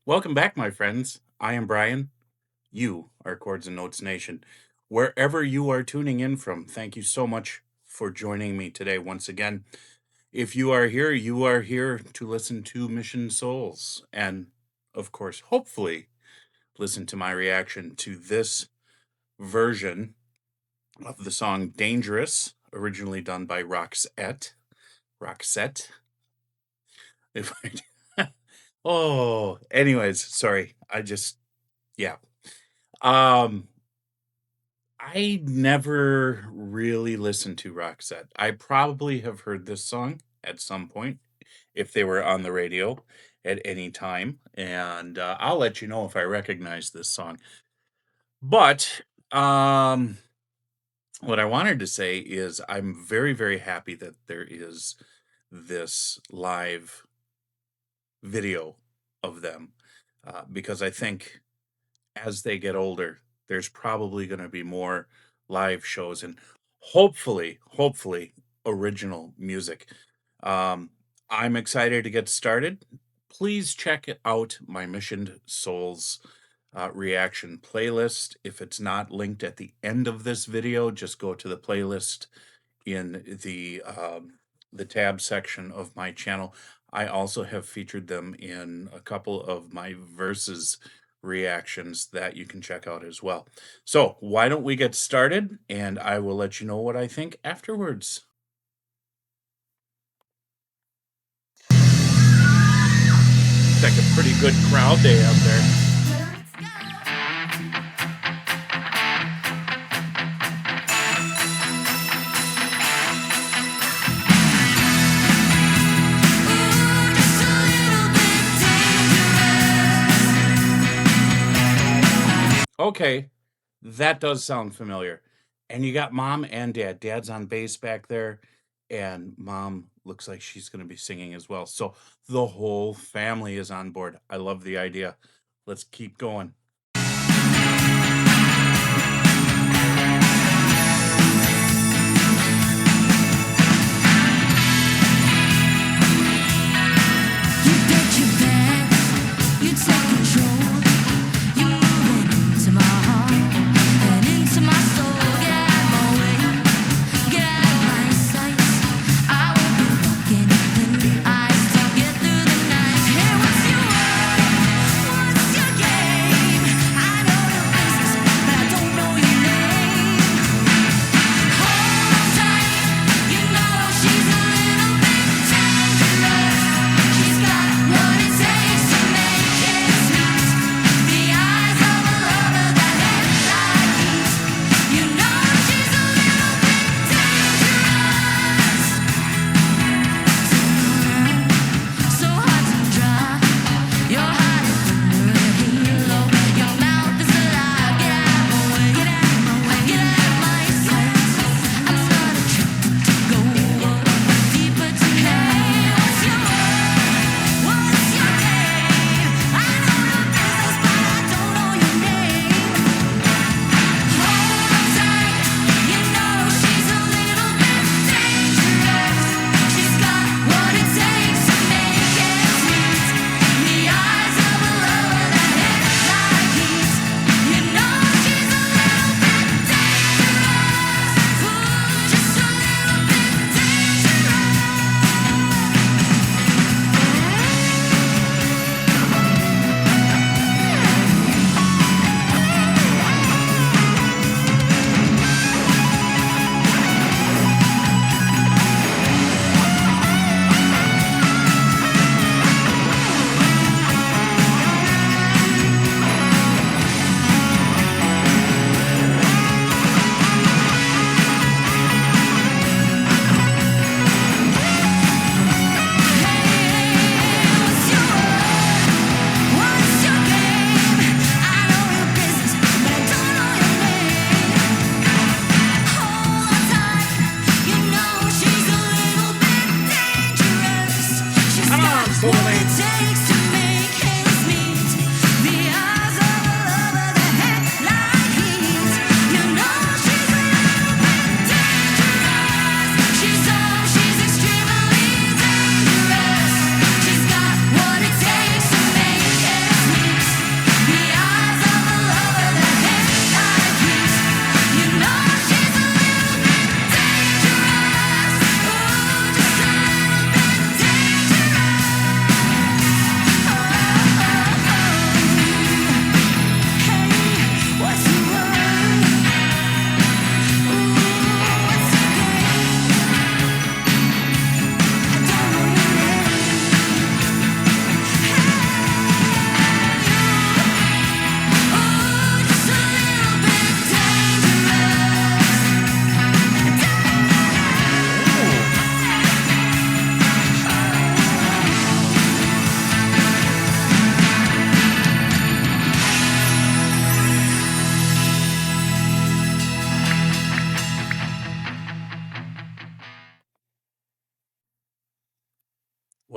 Welcome back, my friends. I am Brian. You are Chords and Notes Nation. Wherever you are tuning in from, thank you so much for joining me today once again. If you are here to listen to Mission Souls and, of course, hopefully listen to my reaction to this version of the song Dangerous, originally done by Roxette. Roxette. If anyways, sorry. Yeah. Um, I never really listened to Roxette. I probably have heard this song at some point if they were on the radio at any time, and I'll let you know if I recognize this song. But what I wanted to say is I'm very, very happy that there is this live video of them because I think as they get older, there's probably going to be more live shows and hopefully original music. Um, I'm excited to get started. Please check out my Mission Souls reaction playlist. If it's not linked at the end of this video, just go to the playlist in the tab section of my channel. I also have featured them in a couple of my verses reactions that you can check out as well. So why don't we get started, and I will let you know what I think afterwards. It's like a pretty good crowd they have there. Okay, that does sound familiar. And you got mom and dad. Dad's on bass back there, and mom looks like she's going to be singing as well. So the whole family is on board. I love the idea. Let's keep going. You get your back, you take control, you move into my heart and into my soul. Get out of my way, get out of my sight. I will be looking in the eyes to get through the night. Hey, what's your word? What's your game?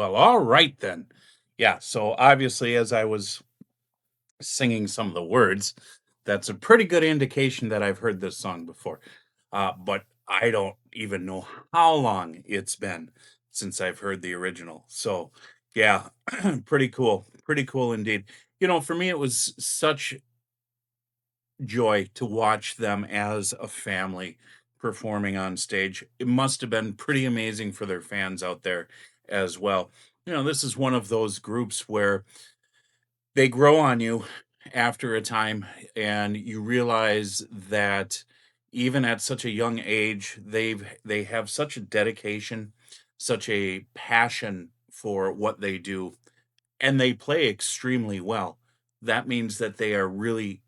Well, all right then. Yeah, so obviously, as I was singing some of the words, that's a pretty good indication that I've heard this song before. But I don't even know how long it's been since I've heard the original. So, yeah, pretty cool. Pretty cool indeed. For me, it was such joy to watch them as a family performing on stage. It must have been pretty amazing for their fans out there as well. This is one of those groups where they grow on you after a time, and you realize that even at such a young age, they have such a dedication, such a passion for what they do, and they play extremely well. That means that they are really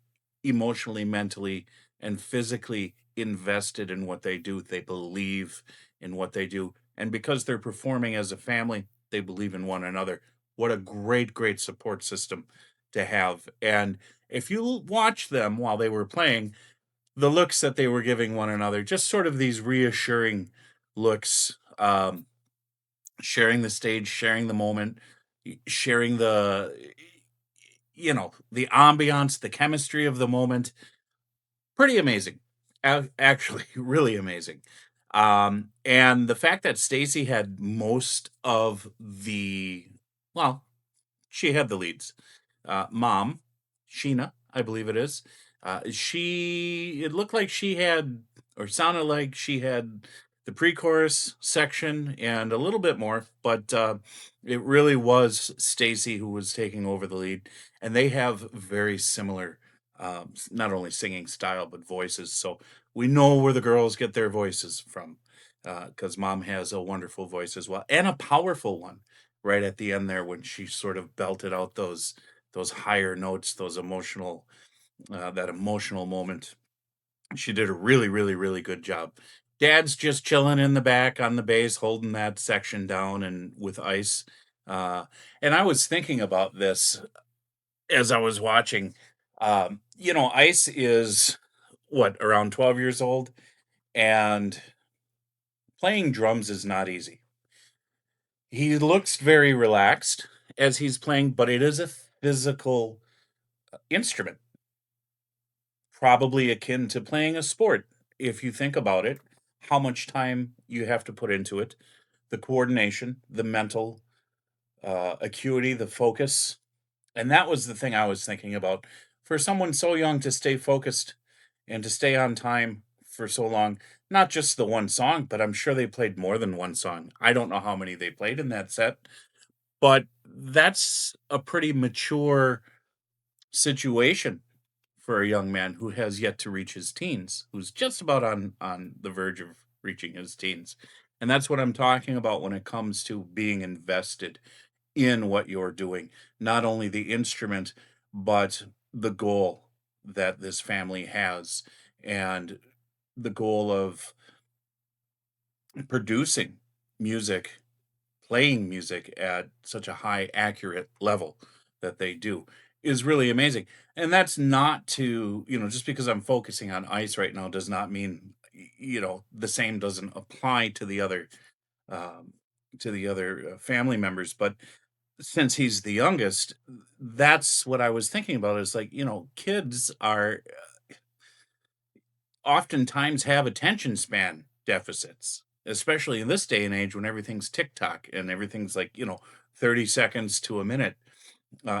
emotionally, mentally, and physically invested in what they do. They believe in what they do. And because they're performing as a family, they believe in one another. What a great, great support system to have. And if you watch them while they were playing, the looks that they were giving one another, just sort of these reassuring looks, sharing the stage, sharing the moment, sharing the ambiance, the chemistry of the moment. Pretty amazing. Actually, really amazing. And the fact that Stacy had most of well, she had the leads. Mom, Sheena, I believe it is. It looked like she had, or sounded like she had the pre-chorus section and a little bit more, but it really was Stacy who was taking over the lead, and they have very similar, not only singing style but voices. So we know where the girls get their voices from, because Mom has a wonderful voice as well, and a powerful one. Right at the end there, when she sort of belted out those higher notes, that emotional moment. She did a really, really, really good job. Dad's just chilling in the back on the bass, holding that section down and with ice. Uh, and I was thinking about this as I was watching. Ice is what, around 12 years old, and playing drums is not easy. He looks very relaxed as he's playing, but it is a physical instrument, probably akin to playing a sport. If you think about it, how much time you have to put into it, the coordination, the mental acuity, the focus. And that was the thing I was thinking about. For someone so young to stay focused and to stay on time for so long, not just the one song, but I'm sure they played more than one song. I don't know how many they played in that set, but that's a pretty mature situation for a young man who has yet to reach his teens, who's just about on the verge of reaching his teens. And that's what I'm talking about when it comes to being invested in what you're doing, not only the instrument, but the goal that this family has, and the goal of producing music, playing music at such a high accurate level that they do is really amazing. And that's not to, just because I'm focusing on ice right now does not mean, the same doesn't apply um, to the other family members. But since he's the youngest, that's what I was thinking about, is like, kids are oftentimes have attention span deficits, especially in this day and age when everything's TikTok and everything's like, 30 seconds to a minute.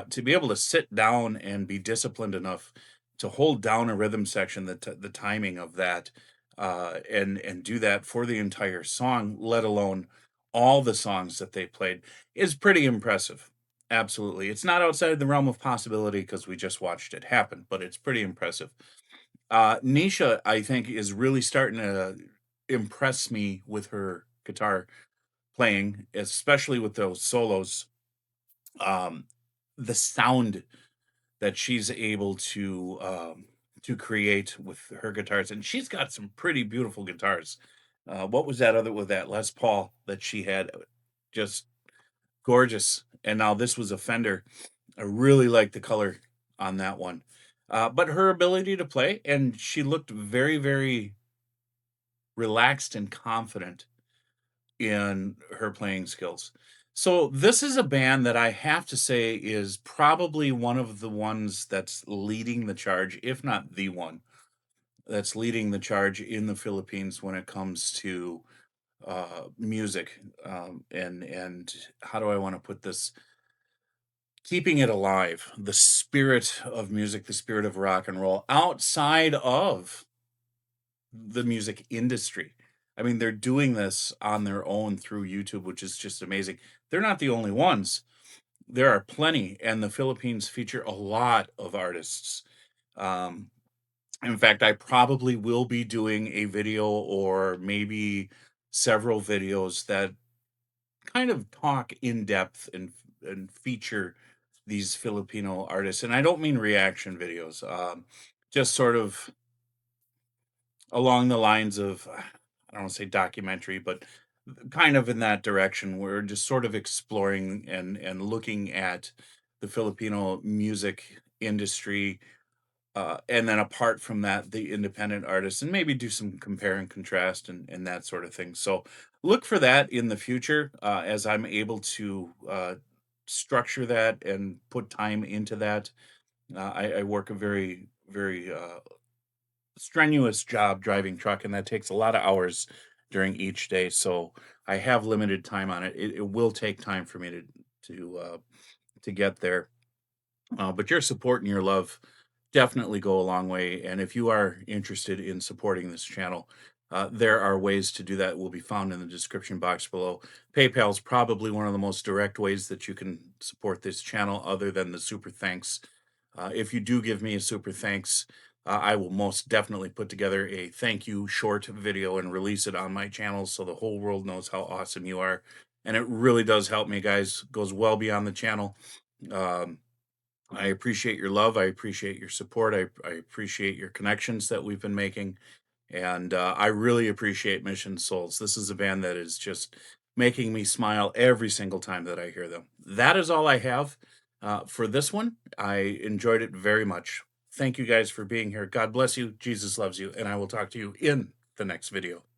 To be able to sit down and be disciplined enough to hold down a rhythm section, the timing of that, and do that for the entire song, let alone all the songs that they played, is pretty impressive. Absolutely. It's not outside the realm of possibility because we just watched it happen, but it's pretty impressive. Nisha, I think, is really starting to impress me with her guitar playing, especially with those solos. Um, the sound that she's able to create with her guitars, and she's got some pretty beautiful guitars. What was that other with that Les Paul that she had? Just gorgeous. And now this was a Fender. I really like the color on that one. But her ability to play, and she looked very, very relaxed and confident in her playing skills. So this is a band that I have to say is probably one of the ones that's leading the charge, if not the one that's leading the charge in the Philippines when it comes to music. And how do I want to put this? Keeping it alive, the spirit of music, the spirit of rock and roll outside of the music industry. I mean, they're doing this on their own through YouTube, which is just amazing. They're not the only ones. There are plenty, and the Philippines feature a lot of artists. Um, in fact, I probably will be doing a video or maybe several videos that kind of talk in depth and feature these Filipino artists. And I don't mean reaction videos, just sort of along the lines of, I don't want to say documentary, but kind of in that direction. We're just sort of exploring and looking at the Filipino music industry, and then apart from that, the independent artists, and maybe do some compare and contrast and that sort of thing. So look for that in the future, as I'm able to structure that and put time into that. I work a very strenuous job driving truck, and that takes a lot of hours during each day. So I have limited time on it. It will take time for me to get there. But your support and your love definitely go a long way. And if you are interested in supporting this channel, there are ways to do that will be found in the description box below. PayPal is probably one of the most direct ways that you can support this channel, other than the super thanks. If you do give me a super thanks, I will most definitely put together a thank you short video and release it on my channel so the whole world knows how awesome you are. And it really does help me, guys. Goes well beyond the channel. Um, I appreciate your love. I appreciate your support. I appreciate your connections that we've been making. And I really appreciate Mission Souls. This is a band that is just making me smile every single time that I hear them. That is all I have for this one. I enjoyed it very much. Thank you guys for being here. God bless you. Jesus loves you. And I will talk to you in the next video.